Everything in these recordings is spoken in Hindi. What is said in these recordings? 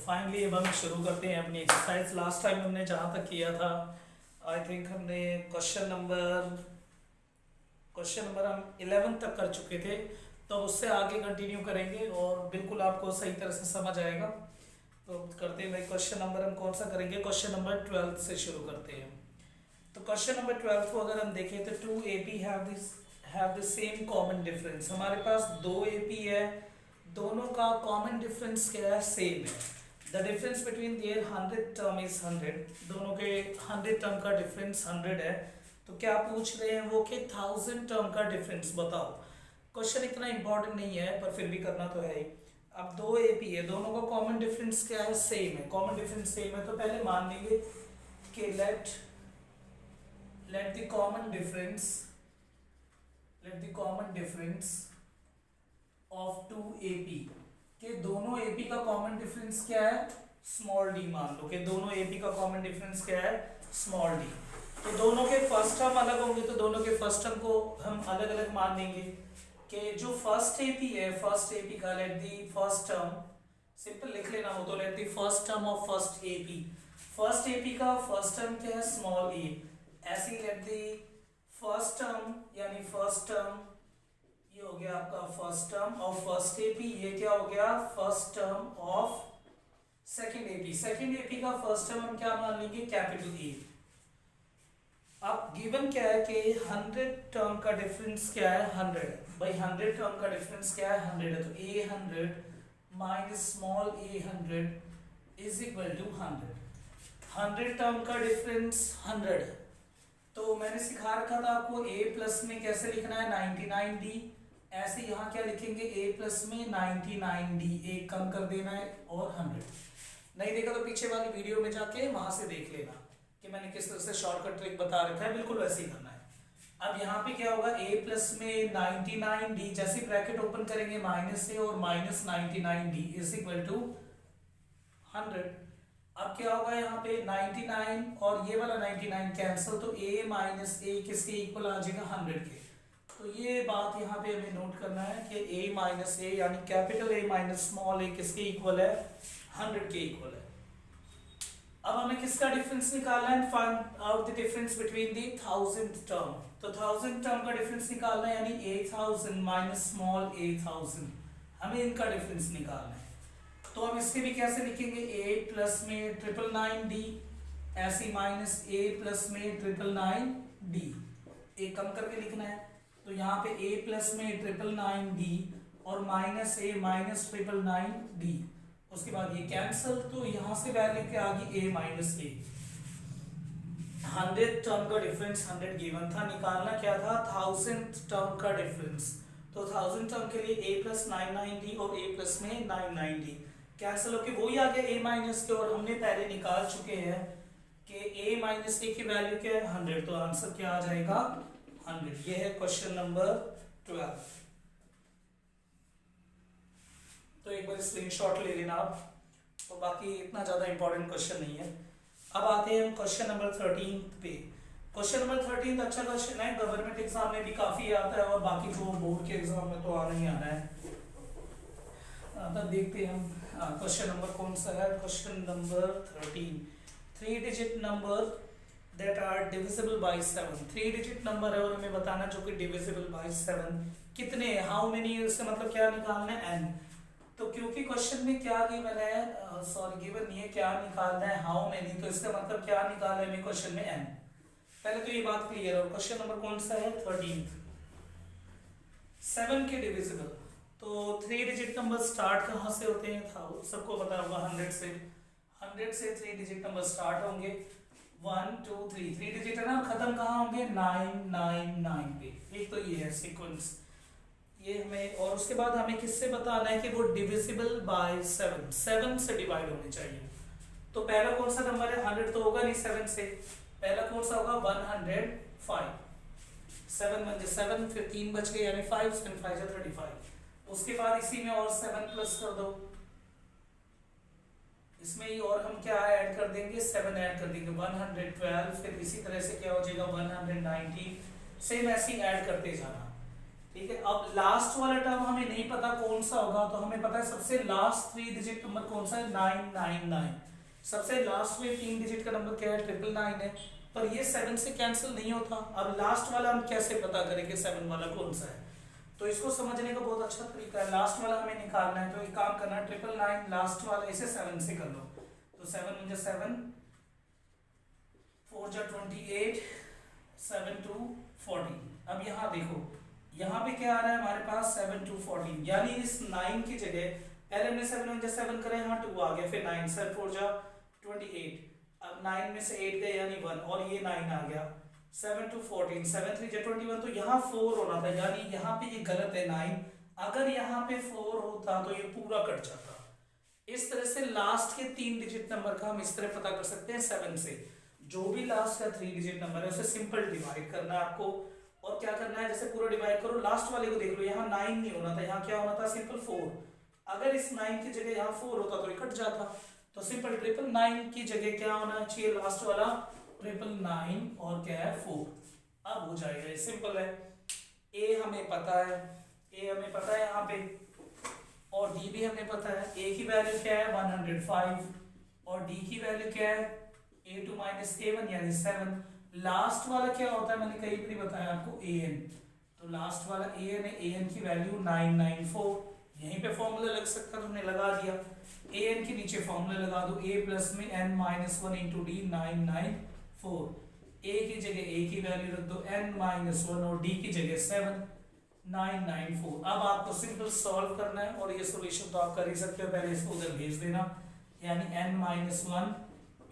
फाइनली अब हम शुरू करते हैं अपनी एक्सरसाइज। लास्ट टाइम हमने जहाँ तक किया था, आई थिंक हमने क्वेश्चन नंबर हम 11 तक कर चुके थे, तो उससे आगे कंटिन्यू करेंगे और बिल्कुल आपको सही तरह से समझ आएगा। तो करते हैं भाई, क्वेश्चन नंबर हम कौन सा करेंगे? क्वेश्चन नंबर 12 से शुरू करते हैं। तो क्वेश्चन नंबर 12 को अगर हम देखें तो 2 AP have the same common difference. हमारे पास 2 AP है, दोनों का कॉमन डिफरेंस क्या है? सेम है। The difference between their 100 term is 100। दोनों के 100 टर्म का डिफरेंस 100 है। तो क्या पूछ रहे हैं वो कि 1000 टर्म का डिफरेंस बताओ। क्वेश्चन इतना इंपॉर्टेंट नहीं है पर फिर भी करना तो है ही। अब 2 AP है, दोनों का कॉमन डिफरेंस क्या है? सेम है। कॉमन डिफरेंस सेम है तो पहले मान लेंगे कि let the common difference of 2 AP के दोनों AP का कॉमन डिफरेंस क्या है? Small D. मान लो कि दोनों AP का कॉमन डिफरेंस क्या है? Small D. तो दोनों के फर्स्ट टर्म अलग होंगे तो दोनों के फर्स्ट टर्म को हम अलग अलग मान देंगे कि जो फर्स्ट AP है, फर्स्ट AP का let the first term, simple लिख लेना हो तो let the first term of first AP। First AP का फर्स्ट टर्म क्या है? स्मॉल ए। ऐसे ही लेट दी फर्स्ट टर्म, यानी फर्स्ट टर्म ये हो गया आपका first term of first AP, ये क्या हो गया? First term of second AP। Second AP का फर्स्ट टर्म हम क्या मान लेंगे? Capital A. अब गिवन क्या है कि 100 टर्म का डिफरेंस क्या है? 100 भाई। 100 टर्म का डिफरेंस क्या है? 100 है। तो A100 minus small a100 is equal to 100। 100 term का डिफरेंस 100। तो मैंने सिखा रखा था आपको a प्लस में कैसे लिखना है? 99D। ऐसे यहाँ क्या लिखेंगे? a प्लस में 99D, एक कम कर देना है और 100। नहीं देखा तो पीछे वाली वीडियो में जाके वहां से देख लेना कि मैंने किस तरह से शॉर्टकट ट्रिक बता रखा है, बिल्कुल वैसे ही करना है। अब यहाँ पे क्या होगा? a प्लस में 99D, जैसे ब्रैकेट ओपन करेंगे माइनस a और minus 99D is equal to 100। अब क्या होगा यहाँ पे? 99 और ये वाला 99 कैंसिल, तो a माइनस a किसके इक्वल आ जाएगा? 100 के। तो ये बात यहाँ पे हमें नोट करना है कि a माइनस a यानी capital A minus small a किसके इक्वल है? 100 के इक्वल है। अब हमें किसका डिफरेंस निकालना है? Find out the difference between the 1000 term. तो 1000 टर्म का डिफरेंस निकालना है, यानी 8000 माइनस स्मॉल a1000, हमें इनका डिफरेंस निकालना है। तो हम इसके भी कैसे लिखेंगे? a प्लस में 999D, ऐसे माइनस a प्लस में 999D, एक कम करके लिखना है। तो यहाँ पे a प्लस में 999D और माइनस a माइनस 999D, उसके बाद ये कैंसिल, तो यहां से वैल्यू क्या आ गई? a minus a। 100 टर्म का डिफरेंस 100 गिवन था, निकालना क्या था? 1000 टर्म का डिफरेंस। तो 1000 टर्म के लिए a प्लस 999D और a प्लस में 999D कैंसिल होके वही आ गया a माइनस के, और हमने पहले निकाल चुके हैं कि a माइनस a की वैल्यू क्या है? 100। तो आंसर क्या आ जाएगा? 100। ये है क्वेश्चन नंबर 12। तो एक बार स्क्रीनशॉट ले लेना आप, और बाकी इतना ज़्यादा इंपॉर्टेंट क्वेश्चन नहीं है। अब आते हैं हम क्वेश्चन नंबर 13 पे। क्वेश्चन नंबर 13 अच्छा क्वेश्चन है, गवर्नमेंट एग्जाम में भी काफ़ी आता है और बाकी तो बोर्ड के एग्जाम में तो आना ही आना है। तब देखते हैं हम क्वेश्चन नंबर कौन सा है। Question number 13, 3 digit number that are divisible by 7। 3 digit number है और हमें बताना जो कि डिविजिबल बाय 7 कितने, हाउ मेनी, इसका मतलब क्या निकालना है? n। तो क्योंकि क्वेश्चन में क्या गिवन है, सॉरी गिवन नहीं है, क्या निकालना है? How many. तो इसका मतलब क्या निकालना है हमें क्वेश्चन में? n। पहले तो ये बात क्लियर है। और क्वेश्चन नंबर कौन सा है? 13। 7 के डिविजिबल। तो 3 डिजिट नंबर स्टार्ट कहाँ से होते हैं? था सबको पता होगा 100 से। 100 से 3 डिजिट नंबर स्टार्ट होंगे, 1 2 3, 3 डिजिट है ना, खत्म कहाँ होंगे? 999 पे। एक तो ये है सीक्वेंस ये हमें, और उसके बाद हमें किससे बताना है कि वो डिविजिबल बाय 7, 7 से डिवाइड होने चाहिए। तो पहला कौन सा नंबर है? 100 तो होगा नहीं 7 से, पहला कौन सा होगा? 105। 7 बन जाए 7, फिर 3 बच गए यानी 5, 7 5 जा 35। उसके बाद इसी में और 7 प्लस कर दो, इसमें ही और हम क्या ऐड कर देंगे? 7 ऐड कर देंगे, 112। फिर इसी तरह से क्या हो जाएगा? 190। सेम ऐसे ही ऐड करते जाना, ठीक है, अब लास्ट वाला टर्म हमें नहीं पता कौन सा होगा, तो हमें पता है सबसे लास्ट 3 डिजिट नंबर कौन सा है, 999। सबसे लास्ट में 3 डिजिट का नंबर क्या है, 999 है, पर ये 7 से कैंसिल नहीं होता। अब लास्ट वाला हम कैसे पता करेंगे 7 वाला कौन सा है, तो इसको समझने का बहुत अच्छा तरीका है। लास्ट वाला हमें निकालना है, तो एक काम करना है, 999 लास्ट वाला इसे 7 से कर लो, तो 7 मुझे 7 4 जा 28 7 2 14। अब यहाँ देखो, यहाँ पे क्या आ रहा है हमारे पास 7 2 14, यानी इस 9 की जगह पहले हमने 7 1 जा 7 करा, यहाँ 2 आ गया, फिर 9 7 4 जा 28, अब 9 में से 8 गए यानी 1, और ये 9 आ गया, 7 2 14 7 3 जा 21, तो यहाँ 4 होना था, यानी यहाँ पे ये गलत है 9। अगर यहाँ पे 4 होता तो ये पूरा कट जाता। इस तरह से लास्ट के 3 डिजिट नंबर का हम इस तरह पता कर सकते हैं 7 से। जो भी लास्ट का 3 डिजिट नंबर है उसे सिंपल डिवाइड करना है आपको, और क्या करना है, जैसे पूरा डिवाइड करो, लास्ट वाले को देख लो, यहाँ 9 नहीं होना था, यहाँ क्या होना था, सिंपल 4। अगर इस 9 की जगह यहाँ 4 होता तो ये कट जाता, तो सिंपल 999 की जगह क्या होना चाहिए, लास्ट वाला 999 और क्या है 4। अब हो जाएगा, ये सिंपल है। ए हमें पता है, ए हमें पता है यहाँ पे, और डी भी हमें पता है। ए की वैल्यू क्या है 105, और डी की वैल्यू क्या है a2 माइनस a1 यानी 7। लास्ट वाला क्या होता है, मैंने कहीं भी बताया आपको, an, तो लास्ट वाला an है, an की वैल्यू 994। यहीं पे फॉर्मूला लग सकता, तुमने लगा दिया, an के नीचे फॉर्मूला लगा दो, a प्लस में n minus 1 into D 994। a की जगह a की वैल्यू रख दो n माइनस 1, और d की जगह 7 994। अब आपको सिंपल सॉल्व करना है, और ये सॉल्यूशन तो आप कर ही सकते हो, पहले इसको उधर भेज देना, यानी n माइनस 1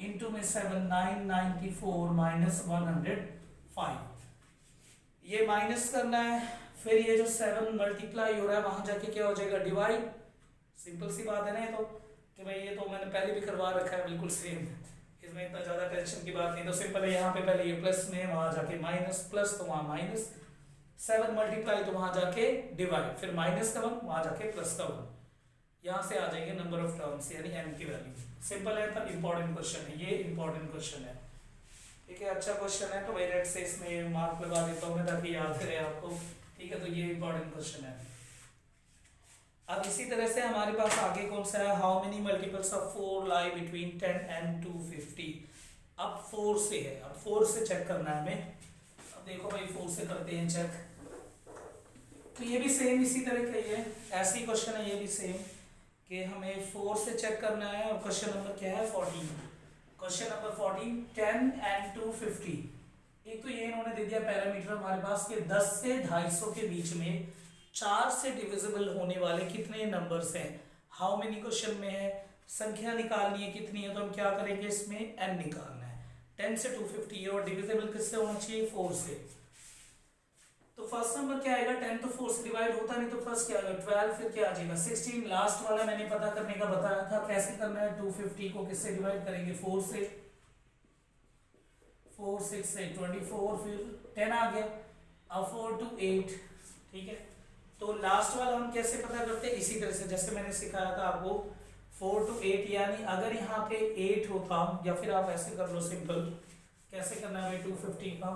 इंटू में 7 994 माइनस 105, ये माइनस करना है, फिर ये जो 7 मल्टीप्लाई हो रहा है वहां जाके क्या हो जाएगा, डिवाइड। सिंपल सी बात है ना, ये तो कि भाई ये तो मैंने पहले भी करवा रखा है, बिल्कुल सेम, इसमें इतना ज्यादा टेंशन की बात नहीं। तो सिंपल है, यहाँ पे पहले ये प्लस में, वहां जाके माइनस, प्लस तो वहां माइनस, 7 मल्टीप्लाई तो वहां जाके डिवाइड, फिर माइनस का 1 वहां जाके प्लस का 1, यहाँ से आ जाएंगे नंबर ऑफ टर्म्स यानी n की वैल्यू। सिंपल है, पर इंपॉर्टेंट क्वेश्चन है, ये इंपॉर्टेंट क्वेश्चन है, ठीक है, अच्छा क्वेश्चन है, तो भाई रेड से इसमें मार्क लगा देता हूँ मैं ताकि याद करे आपको, ठीक है, तो ये इंपॉर्टेंट क्वेश्चन है। अब इसी तरह से हमारे पास आगे कौन सा है, how many multiples of 4 lie between 10 and 250। अब 4 से है, अब 4 से चेक करना है हमें। अब देखो भाई 4 से करते हैं चेक, तो ये भी सेम इसी तरह का ही है, ऐसी क्वेश्चन है ये भी सेम, कि हमें 4 से चेक करना है, और क्वेश्चन नंबर क्या है 14। Question number 14, 10 and 250। एक तो ये इन्होंने दे दिया पैरामीटर हमारे पास कि 10 से 250 के बीच में 4 से डिविजिबल होने वाले कितने नंबर्स हैं। हाउ मेनी क्वेश्चन में है, संख्या निकालनी है कितनी है, तो हम क्या करेंगे, इसमें n निकालना है, 10 से 250 है, और डिविजिबल किससे होना चाहिए, 4 से। तो फर्स्ट नंबर क्या आएगा, 10 तो 4 से डिवाइड होता नहीं, तो फर्स्ट क्या आएगा 12, फिर क्या आ जाएगा 16। लास्ट वाला मैंने पता करने का बताया था, कैसे करना है, 250 को किससे डिवाइड करेंगे, 4 से, 4 6 से 24, फिर 10 आ गया, अब 4 to 8, ठीक है। तो लास्ट वाला हम कैसे पता करते हैं, इसी तरह से जैसे मैंने सिखाया था आपको, 4 to 8, यानी अगर यहाँ पे 8 होता, या फिर आप ऐसे कर लो सिंपल, कैसे करना है 250 का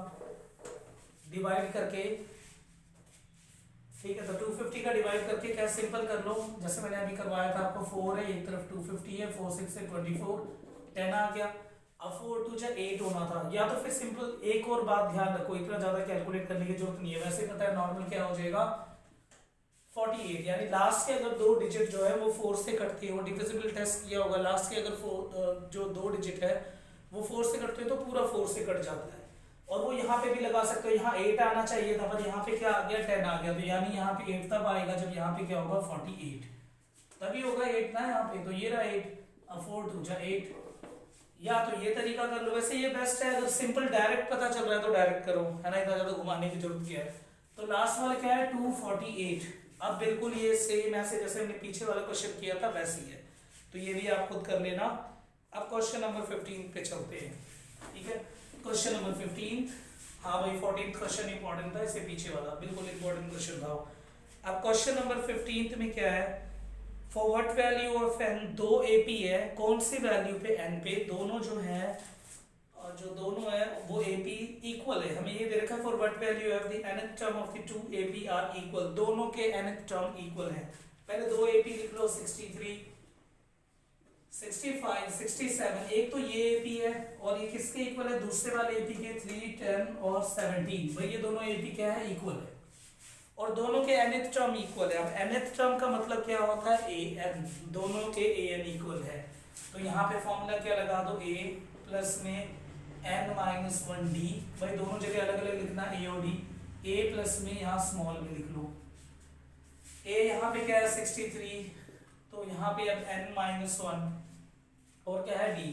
डिवाइड करके, ठीक है, तो 250 का डिवाइड करके क्या सिंपल कर लो, जैसे मैंने अभी करवाया था आपको, 4 है एक तरफ 250 है, 4 6 से 24, 10 आ गया, अब 4 2 जा 8 होना था, या तो फिर सिंपल एक और बात ध्यान रखो, इतना ज्यादा कैलकुलेट करने की जरूरत नहीं है, वैसे पता है नॉर्मल क्या हो जाएगा 48, यानी लास्ट के अगर 2 डिजिट जो है वो 4 से कटती है, वो डिविजिबल टेस्ट किया होगा, लास्ट के अगर जो 2 डिजिट है वो 4 से कटते हैं तो पूरा 4 से कट जाता है। और वो यहाँ पे भी लगा सकते हो, यहाँ 8 आना चाहिए था, पर यहाँ पे क्या आ गया 10 आ गया, तो यानी यहाँ पे 8 तब आएगा जब यहाँ पे क्या होगा 48, तभी होगा 8 ना यहाँ पे, तो ये रहा 8, अब 4 2 जा 8, या तो ये तरीका कर लो, वैसे ये बेस्ट है, अगर सिंपल डायरेक्ट पता चल रहा है तो डायरेक्ट करो, है ना, इतना ज्यादा घुमाने की जरूरत क्या है। तो लास्ट वाला क्या है 248, अब बिल्कुल ये सेम ऐसे जैसे हमने पीछे वाला क्वेश्चन किया था वैसे ही है, तो ये भी आप खुद कर लेना। अब क्वेश्चन नंबर 15 पे चलते हैं, ठीक है, क्वेश्चन नंबर 15, हाँ भाई 14th क्वेश्चन इंपॉर्टेंट था, इससे पीछे वाला बिल्कुल इंपॉर्टेंट क्वेश्चन था। अब क्वेश्चन नंबर 15 में क्या है, for what value of n, 2 AP है, कौन सी वैल्यू पे n पे, दोनों जो है और जो दोनों है वो एपी इक्वल है, हमें ये दे रखा है for what value of the nth term of the two AP are equal, दोनों के nth टर्म इक्वल है। पहले दो एपी लिख लो 63 65 67, एक तो ये एपी है और ये किसके इक्वल है, दूसरे वाले एपी के 3 10 और 17, भाई ये दोनों एपी क्या है, इक्वल है और दोनों के nth टर्म इक्वल है। अब nth टर्म का मतलब क्या होता है, an, दोनों के an इक्वल है, तो यहाँ पे फॉर्मूला क्या लगा दो, a प्लस में n माइनस 1d, भाई दोनों जगह अलग अलग लिखना a और d, a प्लस में यहाँ स्मॉल में लिख लो, a यहाँ पे क्या है 63, तो यहाँ पे अब n माइनस 1 और क्या है d,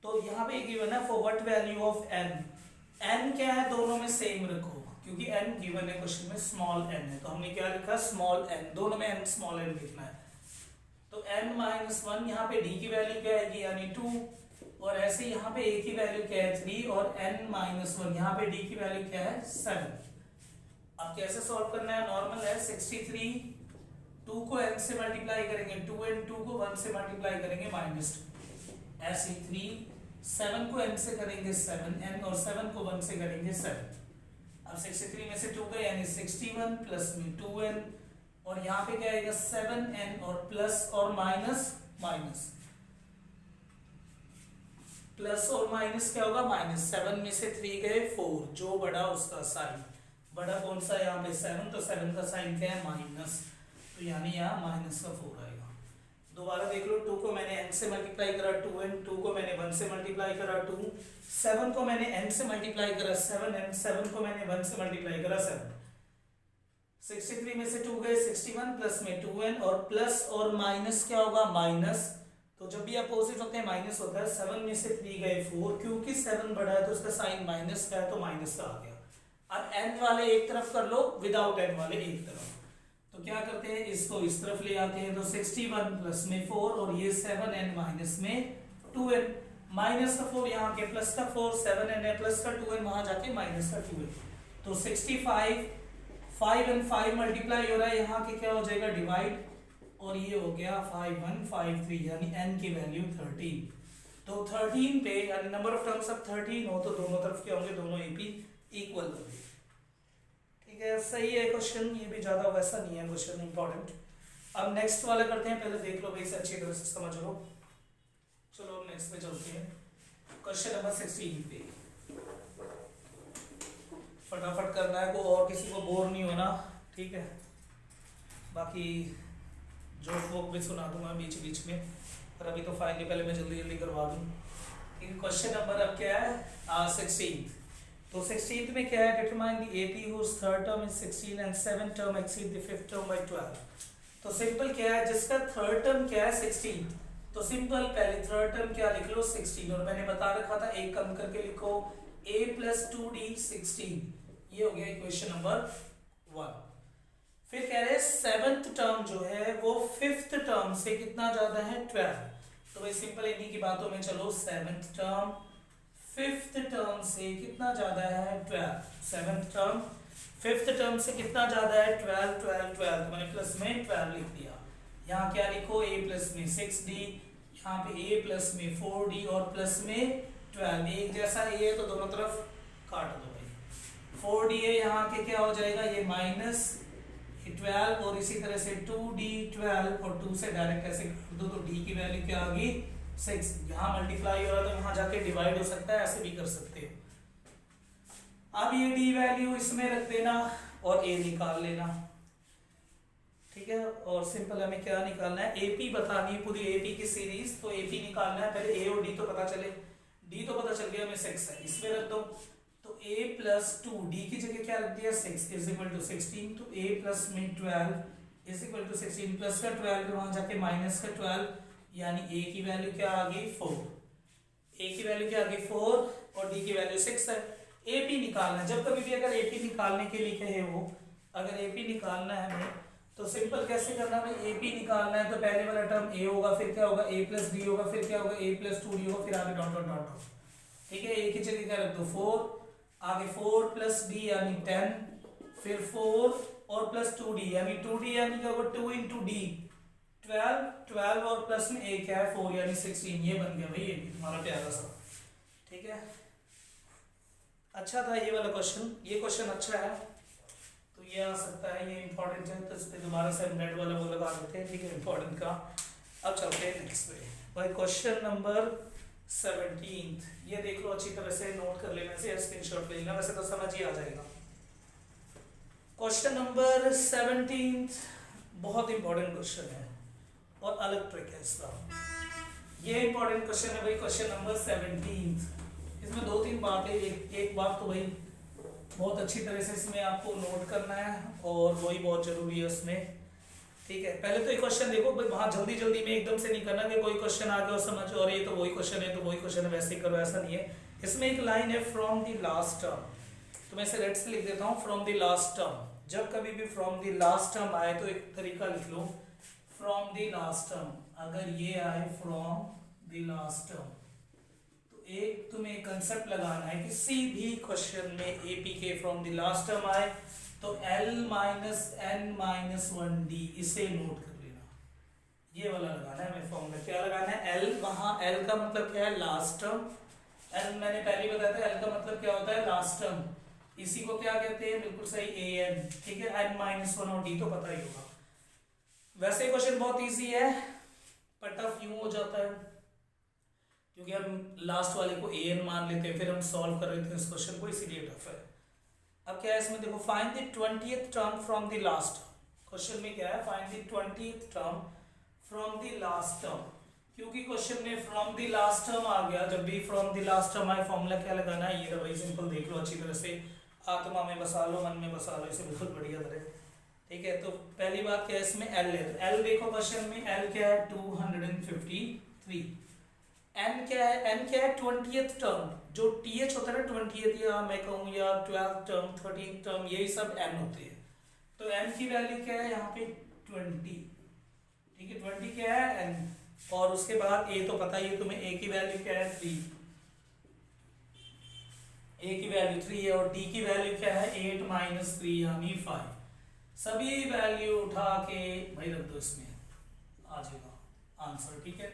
तो यहाँ पे गिवन है for what value of n, n क्या है दोनों में सेम रखो क्योंकि n गिवन है क्वेश्चन में स्मॉल n है, तो हमने क्या लिखा स्मॉल n, दोनों में n स्मॉल n लिखना है, तो n माइनस 1 यहाँ पे d की वैल्यू क्या आएगी यानी 2, और ऐसे यहाँ पे a की वैल्यू क्या है 3 और n माइनस 1 यहाँ पे d की वैल्यू क्या है 7। अब कैसे सॉल्व करना है, नॉर्मल है 63, 2 को n से मल्टीप्लाई करेंगे 2 and 2 को 1 से मल्टीप्लाई करेंगे -2, ऐसे 3 7 को n से करेंगे 7n और 7 को 1 से करेंगे 7। अब 63 में से 2 गए यानी 61 प्लस में 2n और यहाँ पे क्या आएगा 7n और प्लस और माइनस माइनस, प्लस और माइनस क्या होगा माइनस, 7 में से 3 गए 4, जो बड़ा उसका साइन, बड़ा कौन सा यहाँ पे 7, तो 7 का साइन क्या है माइनस, तो यानी यहाँ माइनस का 4 आएगा। दोबारा देख लो, 2 को मैंने n से मल्टीप्लाई करा 2n, 2 को मैंने 1 से मल्टीप्लाई करा 2, 7 को मैंने n से मल्टीप्लाई करा 7n, 7 को मैंने 1 से मल्टीप्लाई करा 7, 63 में से 2 गए 61 प्लस में 2n और प्लस और माइनस क्या होगा माइनस, तो जब भी अपोजिट होते हैं माइनस होता है, 7 में से 3 गए 4, क्योंकि 7 बड़ा है तो उसका साइन माइनस का है तो माइनस का आ गया। अब n वाले एक तरफ कर लो, विदाउट n वाले एक तरफ, तो क्या करते हैं इसको इस तरफ ले आते हैं, तो 61 प्लस में 4 और ये 7n माइनस में 2n, माइनस का 4 यहाँ के प्लस का 4, 7n है प्लस का 2n वहां जाके माइनस का 2n, तो 65 5 and 5 मल्टीप्लाई हो रहा है, यहाँ के क्या हो जाएगा डिवाइड, और ये हो गया 5 1 5 3 यानी n की वैल्यू 13, तो 13 पे यानी नंबर ऑफ टर्म्स अब 13 हो तो दोनों तरफ क्या होंगे, दोनों एपी इक्वल होंगे। ठीक है, सही है क्वेश्चन, ये भी ज्यादा वैसा नहीं है क्वेश्चन इंपॉर्टेंट। अब नेक्स्ट वाला करते हैं, पहले देख लो भाई इसे अच्छी तरह से समझ लो। चलो नेक्स्ट पे चलते हैं, क्वेश्चन नंबर 16 पे फटाफट करना है, को और किसी को बोर नहीं होना, ठीक है, बाकी जोक वोक भी सुना दूंगा बीच बीच में, पर अभी तो फाइनली पहले मैं जल्दी जल्दी करवा दूं। क्वेश्चन नंबर अब क्या है 16, तो 16th में क्या है, determine the AP whose third term is 16 and 7th term exceed the 5th term by 12। तो सिंपल क्या है, जिसका थर्ड टर्म क्या है 16, तो सिंपल पहले थर्ड टर्म क्या लिख लो 16, और मैंने बता रखा था एक कम करके लिखो a plus 2d 16, ये हो गया इक्वेशन नंबर 1। फिर कह रहे हैं सेवंथ टर्म जो है वो फिफ्थ टर्म से कितना ज्यादा है 12, तो भाई सिंपल इन्हीं की बातों में चलो, सेवंथ टर्म फिफ्थ टर्म से कितना ज्यादा है 12, सेवंथ टर्म फिफ्थ टर्म से कितना ज्यादा है 12 12 12, तो मैंने प्लस में 12 लिख दिया, यहाँ क्या लिखो a प्लस में 6d, यहाँ पे a प्लस में 4d और प्लस में 12, एक जैसा a है तो दोनों तरफ काट दो भाई, 4d है यहाँ के क्या हो जाएगा ये माइनस 12 और इसी तरह से 2d 12 और 2 से डायरेक्ट ऐसे कर दो, तो d की वैल्यू क्या आ गई 6, यहाँ मल्टीप्लाई हो रहा है तो वहां जाके डिवाइड हो सकता है, ऐसे भी कर सकते हो। अब ये d वैल्यू इसमें रख देना और a निकाल लेना, ठीक है, और सिंपल हमें क्या निकालना है, AP बतानी है पूरी AP की सीरीज, तो AP निकालना है, पहले a और d तो पता चले, d तो पता चल गया हमें 6 है, इसमें रख दो, तो a प्लस 2 d की जगह क्या रख दिया 6 इज इक्वल टू 16, तो a प्लस में 12 इज इक्वल टू 16, प्लस का 12 वहां जाके माइनस का 12, यानी a की वैल्यू क्या आ गई 4, a की वैल्यू क्या आ गई 4 और d की वैल्यू 6 है। AP निकालना है, जब कभी भी अगर AP निकालने के लिए कहे वो, अगर AP निकालना है हमें तो सिंपल कैसे करना है, AP निकालना है तो पहले वाला टर्म a होगा, फिर क्या होगा a प्लस d होगा, फिर क्या होगा a प्लस 2d होगा, फिर आगे डॉट डॉट डॉट, ठीक है, a की जगह क्या रख दो 4, आगे 4 प्लस d यानी 10, फिर 4 और प्लस 2d यानी 2d यानी क्या होगा 2 इंटू d 12, 12 और प्लस में a क्या है 4 यानी 16, ये बन गया भाई ये तुम्हारा प्यारा सा, ठीक है। अच्छा था ये वाला क्वेश्चन, ये क्वेश्चन अच्छा है तो ये आ सकता है, ये इंपॉर्टेंट है तो इस पर दोबारा से हम रेड वाला वो लगा देते हैं, ठीक है, इंपॉर्टेंट का। अब चलते हैं नेक्स्ट पे भाई, क्वेश्चन नंबर 17। ये देख लो अच्छी तरह से, नोट कर लेना से, स्क्रीनशॉट ले लेना, वैसे तो समझ ही आ जाएगा। क्वेश्चन नंबर 17 बहुत इंपॉर्टेंट क्वेश्चन है और अलग ट्रिक है इसका। ये इंपॉर्टेंट क्वेश्चन है भाई, क्वेश्चन नंबर 17। इसमें दो तीन बातें, एक बात तो भाई बहुत अच्छी तरह से इसमें आपको नोट करना है और वही बहुत जरूरी है उसमें, ठीक है। पहले तो एक क्वेश्चन देखो भाई, वहां जल्दी जल्दी में एकदम से नहीं करना कि कोई क्वेश्चन आ गया और समझ और ये तो वही क्वेश्चन है तो वही क्वेश्चन है वैसे ही करो, ऐसा नहीं है। इसमें एक लाइन है फ्रॉम द लास्ट टर्म, तो मैं इसे रेड से लिख देता हूँ, फ्रॉम द लास्ट टर्म। जब कभी भी फ्रॉम द लास्ट टर्म आए तो एक तरीका लिख लो, फ्रॉम द लास्ट टर्म। अगर ये आए फ्रॉम द लास्ट टर्म तो एक तुम्हें कंसेप्ट लगाना है, किसी भी क्वेश्चन में एपी के फ्रॉम द लास्ट टर्म आए तो L minus N minus 1D इसे नोट कर लेना, ये वाला लगाना है हमें फॉर्मूला। क्या लगाना है? L, वहां L का मतलब क्या है? Last term. L मैंने पहले ही बताया था, L का मतलब क्या होता है? Last term. इसी को क्या कहते हैं? बिल्कुल सही, AN, ठीक है। N माइनस 1 और D तो पता ही होगा। वैसे क्वेश्चन बहुत इजी है पर टफ यूं हो जाता है क्योंकि हम लास्ट वाले को AN मान लेते हैं, फिर हम सॉल्व कर रहे थे इस क्वेश्चन को, इसीलिए टफ है। अब क्या है इसमें देखो, find the 20th term from the last. Question में क्या है? Find the 20th term from the last term. क्योंकि क्वेश्चन में फ्रॉम द लास्ट टर्म आ गया, जब भी फ्रॉम द लास्ट टर्म आए फॉर्मूला क्या लगाना है? ये भाई सिंपल, देख लो अच्छी तरह से, आत्मा में बसा लो, मन में बसा लो इसे बिल्कुल बढ़िया तरह, ठीक है। तो पहली बात क्या है इसमें? L है, तो L देखो क्वेश्चन में L क्या है? 253। N क्या है? N क्या है? 20th term. जो TH होता है ना 20th, या मैं कहूँ या 12th टर्म, 13th टर्म, यही सब N होते हैं। तो N की वैल्यू क्या है यहाँ पे? 20, ठीक है। 20 क्या है? N। और उसके बाद A तो पता ही है तुम्हें, A की वैल्यू क्या है? 3। A की वैल्यू 3 है और D की वैल्यू क्या है? 8 माइनस 3 यानी 5। सभी वैल्यू उठा के भाई रख दो, इसमें आ जाएगा आंसर, ठीक है।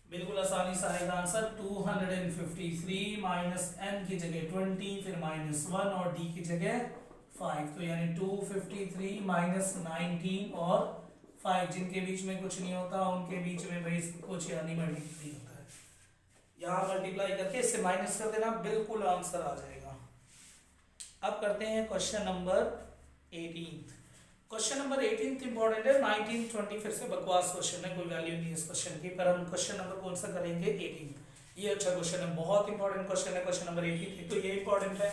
बिल्कुल आसानी से आएगा आंसर। 253 माइनस n की जगह 20, फिर माइनस 1 और d की जगह 5, तो यानी 253 माइनस 19 और 5, जिनके बीच में कुछ नहीं होता उनके बीच में भाई कुछ यानी मल्टीप्लाई होता है। यहाँ मल्टीप्लाई करके इससे माइनस कर देना, बिल्कुल आंसर आ जाएगा। अब करते हैं question number 18। Question number 18 important है, 19 20 फिर से बकवास क्वेश्चन है, कोई वैल्यू नहीं है इस क्वेश्चन की, पर हम क्वेश्चन नंबर कौन सा करेंगे? 18। ये अच्छा क्वेश्चन है, बहुत इंपॉर्टेंट क्वेश्चन है क्वेश्चन नंबर 18। तो ये इंपॉर्टेंट है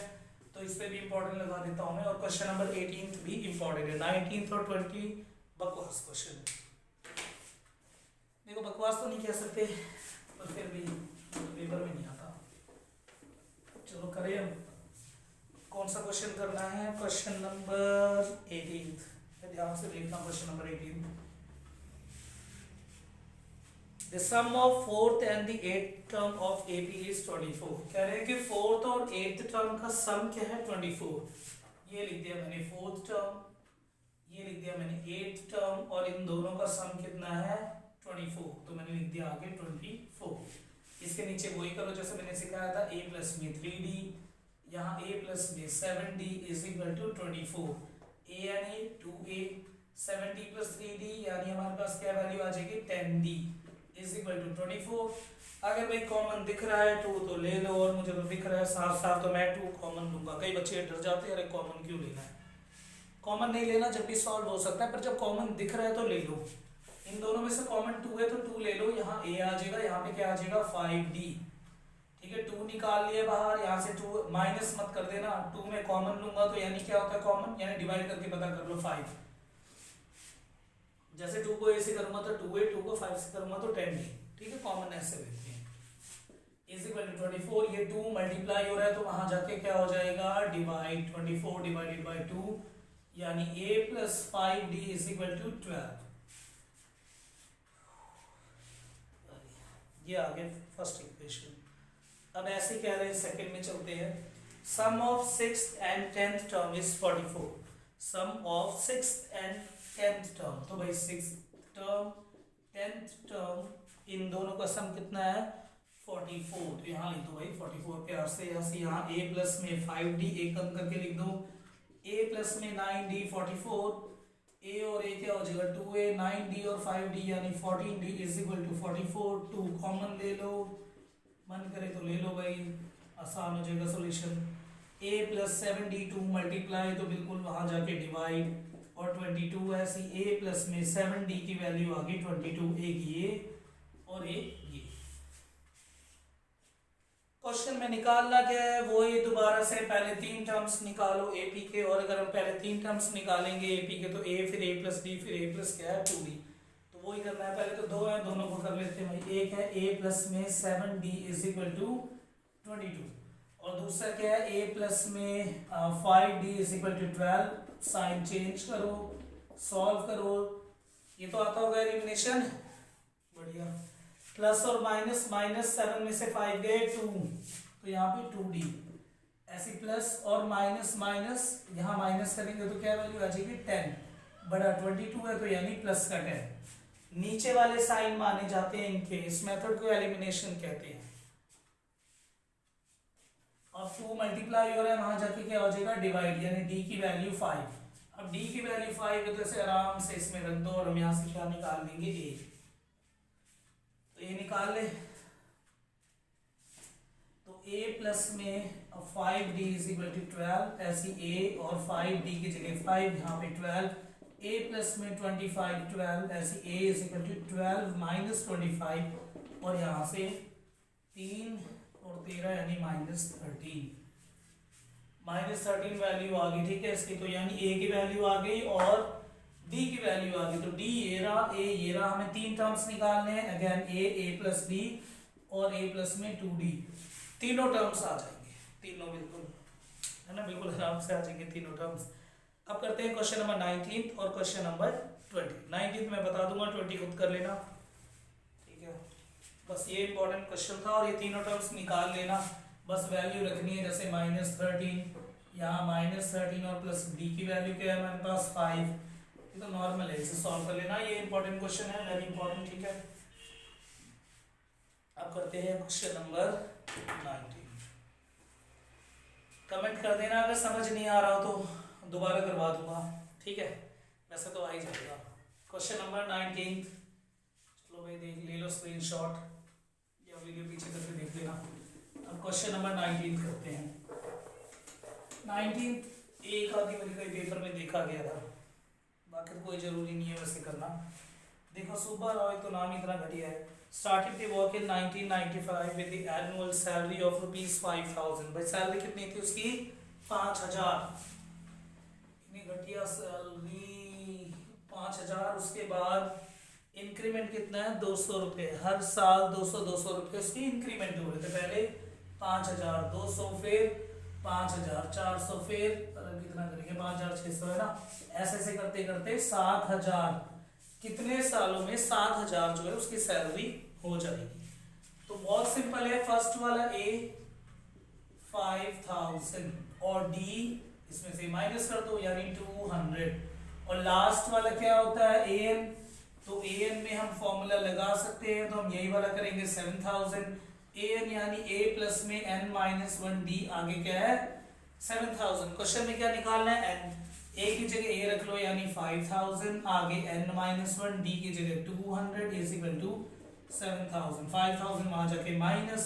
तो इस पे भी इंपॉर्टेंट लगा देता हूं मैं, और क्वेश्चन नंबर 18 भी इंपॉर्टेंट है। 19 और 20 बकवास क्वेश्चन। देखो बकवास तो नहीं कह सकते पर फिर भी पेपर में नहीं आता। चलो करें हम, कौन सा क्वेश्चन करना है? क्वेश्चन नंबर 18, ध्यान से देखना। Question number 18, the sum of 4th and the 8th term of AP is 24। कह रहे हैं कि 4th और 8th टर्म का सम क्या है? 24। ये लिख दिया मैंने 4th टर्म, ये लिख दिया मैंने 8th टर्म, और इन दोनों का सम कितना है? 24, तो मैंने लिख दिया आगे 24। इसके नीचे वही करो जैसे मैंने सिखाया था, a प्लस में 3d, यहाँ a प्लस में 7d is equal to 24। a यानी 2a, 7d प्लस 3d यानी हमारे पास क्या वैल्यू आ जाएगी? 10d is equal to 24। अगर भाई कॉमन दिख रहा है 2 तो ले लो, और मुझे तो दिख रहा है साफ साफ तो मैं 2 कॉमन लूंगा। कई बच्चे डर जाते हैं, अरे कॉमन क्यों लेना है? कॉमन नहीं लेना, जब भी सॉल्व हो सकता है, पर जब कॉमन दिख रहा है तो ले लो। इन दोनों में से कॉमन 2 है तो 2 ले लो। यहाँ a आ जाएगा, यहाँ पे क्या आ जाएगा? 5d, ठीक है। 2 निकाल लिए बाहर, यहाँ से 2 माइनस मत कर देना, 2 में कॉमन लूंगा तो यानी क्या होता है कॉमन? यानी डिवाइड करके पता कर लो 5। जैसे 2 को a से करूंगा तो 2a, 2 को 5 से करूंगा तो 10d, ठीक है। कॉमन ऐसे लेते हैं, इज इक्वल टू 24। ये 2 मल्टीप्लाई हो रहा है तो वहां जाके क्या हो जाएगा? डिवाइड, 24 डिवाइडेड बाय 2 यानी a plus 5d is equal to 12। ये आ गया फर्स्ट इक्वेशन। अब ऐसे कह रहे हैं, सेकंड में चलते हैं। Sum of 6th and 10th term is 44। Sum of 6th and 10th term, तो भाई 6th term 10th term in दोनों का सम कितना है? 44, तो यहाँ लिख दो भाई 44 प्यार से। यहाँ a प्लस में 5d एक कम करके लिख दो, a प्लस में 9d 44, a और a क्या हो जाएगा 2a, 9d और 5d यानी 14d is equal to 44। 2 common ले लो, मन करे तो ले लो भाई, आसान हो जाएगा solution. a plus 7d 2 multiply तो बिल्कुल वहां जाके डिवाइड, और 22 ऐसी a प्लस में 7d की वैल्यू आ गई 22, एक ये और एक ये। क्वेश्चन में निकालना क्या है वो ये दोबारा से पहले 3 टर्म्स निकालो AP के, और अगर हम पहले 3 टर्म्स निकालेंगे AP के तो a फिर a प्लस d फिर a प्लस क्या है 2d, तो वही करना है। पहले तो 2 है, दोनों को कर लेते हैं भाई। एक है a प्लस में 7d इज इक्वल टू 22, और दूसरा क्या है a प्लस में 5d is equal to 12। Sign change करो, सॉल्व करो, ये तो आता होगा एलिमिनेशन, बढ़िया। प्लस और माइनस, माइनस 7 में से 5 गए 2, तो यहाँ पे 2d ऐसी, प्लस और माइनस माइनस यहाँ माइनस करेंगे तो क्या वैल्यू आ जाएगी 10, बड़ा 22 है तो यानी प्लस का 10। नीचे वाले साइन माने जाते हैं इनके, इस मेथड को एलिमिनेशन कहते हैं। और 2 मल्टीप्लाई हो रहा है, वहां जाके क्या हो जाएगा डिवाइड, यानी d की वैल्यू 5। अब d की वैल्यू 5 है तो इसे आराम से इसमें रख दो, और हम यहाँ से क्या निकाल लेंगे a, तो ये निकाल ले। तो a प्लस में 5d इज इक्वल टू 12, ऐसी a और 5d की जगह 5 यहाँ पे 12, a प्लस में 25 12, ऐसी a is equal to 12 minus 25, और यहाँ से 3 और 13 यानी -13, -13 वैल्यू आ गई, ठीक है इसकी। तो यानी a की वैल्यू आ गई और d की वैल्यू आ गई, तो d ये रहा, a ये रहा। हमें 3 टर्म्स निकालने हैं, अगेन a प्लस d और a प्लस में 2d, तीनों टर्म्स आ जाएंगे, तीनों बिल्कुल है ना, बिल्कुल आराम से आ जाएंगे तीनों टर्म्स। अब करते हैं क्वेश्चन नंबर 19 और क्वेश्चन नंबर 20। 19 मैं बता दूंगा, 20 खुद कर लेना, ठीक है। बस ये इंपॉर्टेंट क्वेश्चन था, और ये तीनों टर्म्स निकाल लेना, बस वैल्यू रखनी है। जैसे -13, यहाँ -13 और प्लस d की वैल्यू क्या है हमारे पास 5, ये तो नॉर्मल है, इसे सॉल्व कर लेना। ये इंपॉर्टेंट क्वेश्चन है, वेरी इंपॉर्टेंट, ठीक है। अब करते हैं क्वेश्चन नंबर 19। कमेंट कर देना अगर समझ नहीं आ रहा हो तो दोबारा करवा दूंगा, ठीक है, वैसे तो आ ही जाएगा। क्वेश्चन नंबर 19, चलो भाई देख ले लो स्क्रीनशॉट या वीडियो पीछे करके देख लेना। अब क्वेश्चन नंबर 19 करते हैं। 19 एक आधी बारी कई पेपर में देखा गया था, बाकी कोई जरूरी नहीं है वैसे करना। देखो सुब्बा रॉय तो नाम इतना घटिया है। Started the work in 1995 with the annual salary of ₹5000। भाई सैलरी कितनी थी उसकी 5000, इतनी घटिया सैलरी 5000। उसके बाद इंक्रीमेंट कितना है 200 रुपये, हर साल 200 रुपये उसकी इंक्रीमेंट हो रहे थे। पहले 5200, फिर 5400, फिर कितना करेंगे 5600 है ना, ऐसे ऐसे करते करते 7000, कितने सालों में 7000 जो है उसकी सैलरी हो जाएगी। तो बहुत सिंपल है, फर्स्ट वाला A 5000 और D इसमें से माइनस कर दो यानी 200, और लास्ट वाला क्या होता है AN, तो AN में हम फॉर्मूला लगा सकते हैं, तो हम यही वाला करेंगे 7000। AN यानी A प्लस में n-1D, आगे क्या है 7000। क्वेश्चन में क्या निकालना है n, A की जगह A रख लो यानी 5000, आगे n-1D की जगह 200 इज इक्वल टू 7000। 5000 वहां जाके माइनस,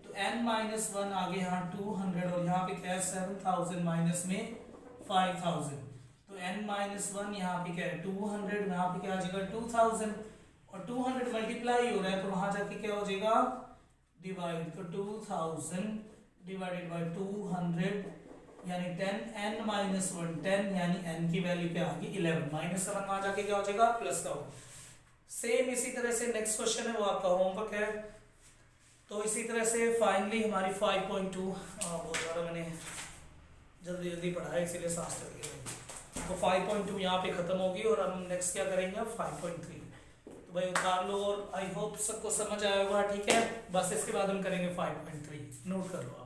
तो n-1 आगे यहाँ 200, और यहाँ पे क्या है 7000 माइनस में 5000, तो n-1 यहाँ पे क्या है 200, यहाँ पे क्या आ जाएगा 2000, और 200 मल्टीप्लाई हो रहा है तो वहां जाके क्या हो जाएगा डिवाइड, तो 2000 डिवाइडेड बाय 200 यानी 10, n-1 10, यानी n की वैल्यू क्या आ गई 11, -7 वहां जाके क्या हो जाएगा प्लस का होगा। सेम इसी तरह से नेक्स्ट क्वेश्चन है, वो आपका होमवर्क है। तो इसी तरह से फाइनली हमारी 5.2, बहुत ज़्यादा मैंने जल्दी जल्दी पढ़ा है इसीलिए सांस चल गई। तो 5.2 यहाँ पे खत्म होगी, और हम नेक्स्ट क्या करेंगे अब 5.3। तो भाई उतार लो, और आई होप सबको समझ आया होगा, ठीक है। बस इसके बाद हम करेंगे 5.3, नोट कर लो आप।